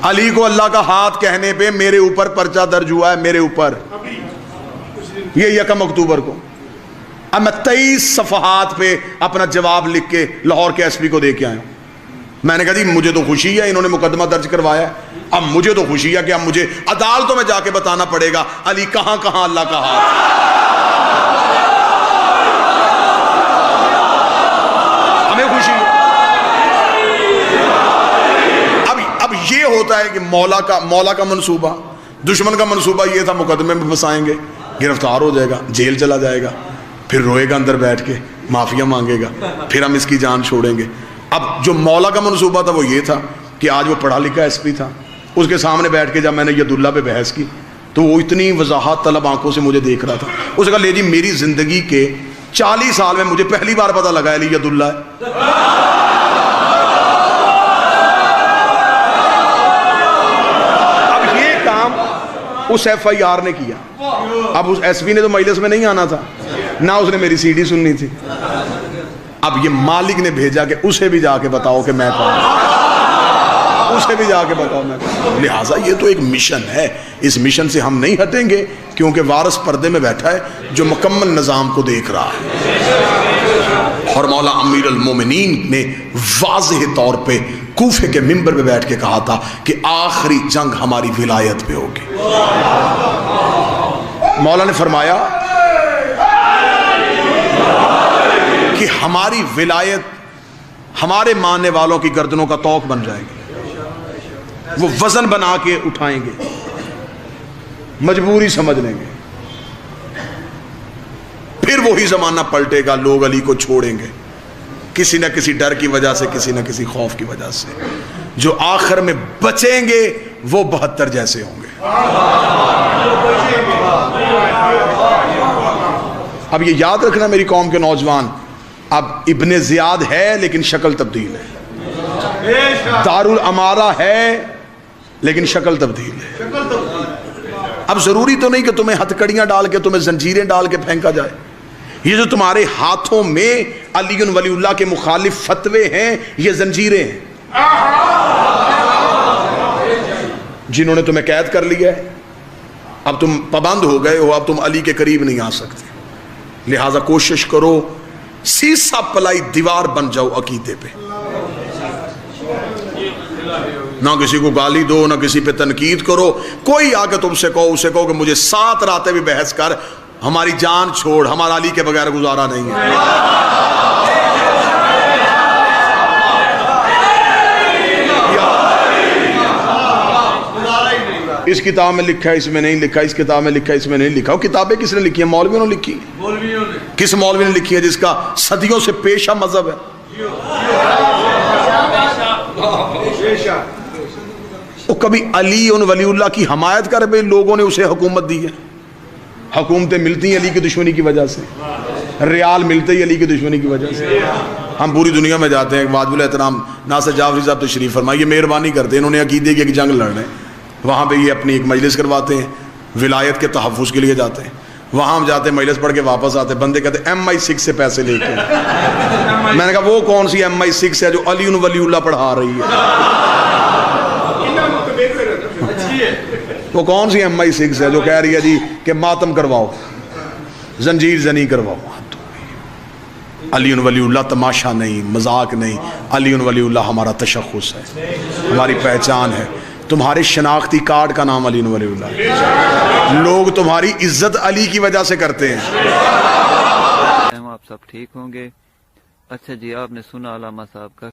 علی کو اللہ کا ہاتھ کہنے پہ میرے اوپر پرچہ درج ہوا ہے، میرے اوپر، یہ 1 اکتوبر کو۔ اب میں 23 صفحات پہ اپنا جواب لکھ کے لاہور کے ایس پی کو دے کے آیا ہوں۔ میں نے کہا جی مجھے تو خوشی ہے، انہوں نے مقدمہ درج کروایا ہے، اب مجھے تو خوشی ہے کہ اب مجھے عدالتوں میں جا کے بتانا پڑے گا علی کہاں کہاں اللہ کا ہاتھ۔ ہمیں خوشی ہے۔ اب یہ ہوتا ہے کہ مولا کا منصوبہ، دشمن کا منصوبہ یہ تھا مقدمے میں پھنسائیں گے، گرفتار ہو جائے گا، جیل چلا جائے گا، پھر روئے گا اندر بیٹھ کے، معافیا مانگے گا، پھر ہم اس کی جان چھوڑیں گے۔ اب جو مولا کا منصوبہ تھا وہ یہ تھا کہ آج وہ پڑھا لکھا ایس پی تھا، اس کے سامنے بیٹھ کے جب میں نے یداللہ پہ بحث کی تو وہ اتنی وضاحت طلب آنکھوں سے مجھے دیکھ رہا تھا۔ اس نے کہا لے جی میری زندگی کے 40 سال میں مجھے پہلی بار پتہ لگا علی یداللہ ہے۔ اب یہ کام اس ایف آئی آر نے کیا۔ اب اس ایس پی نے تو مجلس میں نہیں آنا تھا، نہ اس نے میری سی ڈی سننی تھی۔ اب یہ مالک نے بھیجا کہ اسے بھی جا کے بتاؤ کہ میں کون، اسے بھی جا کے بتاؤ میں کون۔ لہٰذا یہ تو ایک مشن ہے، اس مشن سے ہم نہیں ہٹیں گے، کیونکہ وارث پردے میں بیٹھا ہے جو مکمل نظام کو دیکھ رہا ہے۔ اور مولا امیر المومنین نے واضح طور پہ کوفے کے منبر پہ بیٹھ کے کہا تھا کہ آخری جنگ ہماری ولایت پہ ہوگی۔ مولا نے فرمایا کہ ہماری ولایت ہمارے ماننے والوں کی گردنوں کا طوق بن جائے گی، وہ وزن بنا کے اٹھائیں گے، مجبوری سمجھ لیں گے، پھر وہی زمانہ پلٹے گا، لوگ علی کو چھوڑیں گے کسی نہ کسی ڈر کی وجہ سے، کسی نہ کسی خوف کی وجہ سے۔ جو آخر میں بچیں گے وہ 72 جیسے ہوں گے۔ اب یہ یاد رکھنا میری قوم کے نوجوان، اب ابن زیاد ہے لیکن شکل تبدیل ہے، دارالامارہ ہے لیکن شکل تبدیل ہے۔ اب ضروری تو نہیں کہ تمہیں ہتھکڑیاں ڈال کے، تمہیں زنجیریں ڈال کے پھینکا جائے۔ یہ جو تمہارے ہاتھوں میں علی ولی اللہ کے مخالف فتوے ہیں، یہ زنجیریں ہیں۔ جنہوں نے تمہیں قید کر لیا ہے، اب تم پابند ہو گئے ہو، اب تم علی کے قریب نہیں آ سکتے۔ لہٰذا کوشش کرو سیسا پلائی دیوار بن جاؤ عقیدے پہ، نہ کسی کو گالی دو، نہ کسی پہ تنقید کرو۔ کوئی آ کے تم سے کہو، اسے کہو کہ مجھے 7 راتیں بھی بحث کر، ہماری جان چھوڑ، ہمارا علی کے بغیر گزارا نہیں ہے۔ اس کتاب میں لکھا ہے، اس میں نہیں لکھا، اس کتاب میں لکھا ہے، اس میں نہیں لکھا۔ وہ کتابیں کس نے لکھی ہیں؟ مولویوں نے لکھی ہیں۔ کس مولوی نے لکھی ہے جس کا صدیوں سے پیشہ مذہب ہے؟ وہ کبھی علی ولی اللہ کی حمایت کر پہ لوگوں نے اسے حکومت دی ہے۔ حکومتیں ملتی ہیں علی کی دشمنی کی وجہ سے، ریال ملتے ہی علی کی دشمنی کی وجہ سے۔ ہم پوری دنیا میں جاتے ہیں، واجب الاحترام ناصر جعفری صاحب تشریف فرمائے، یہ مہربانی کرتے ہیں، انہوں نے عقیدے کی ایک جنگ لڑ رہے ہیں، وہاں پہ یہ اپنی ایک مجلس کرواتے ہیں، ولایت کے تحفظ کے لیے جاتے ہیں، وہاں ہم جاتے ہیں، مجلس پڑھ کے واپس آتے ہیں، بندے کہتے ہیں MI6 سے پیسے لے کے۔ میں نے کہا وہ کون سی MI6 ہے جو علی ولی اللہ پڑھا رہی ہے؟ وہ کون سی MI6 ہے جو کہہ رہی ہے جی کہ ماتم کرواؤ، زنجیر زنی کرواؤ؟ علی ولی اللہ تماشا نہیں، مذاق نہیں، علی ولی اللہ ہمارا تشخص ہے، ہماری پہچان ہے۔ تمہارے شناختی کارڈ کا نام علی ولی اللہ ہے، لوگ تمہاری عزت علی کی وجہ سے کرتے ہیں۔ آپ سب ٹھیک ہوں گے؟ اچھا جی، آپ نے سنا علامہ صاحب کا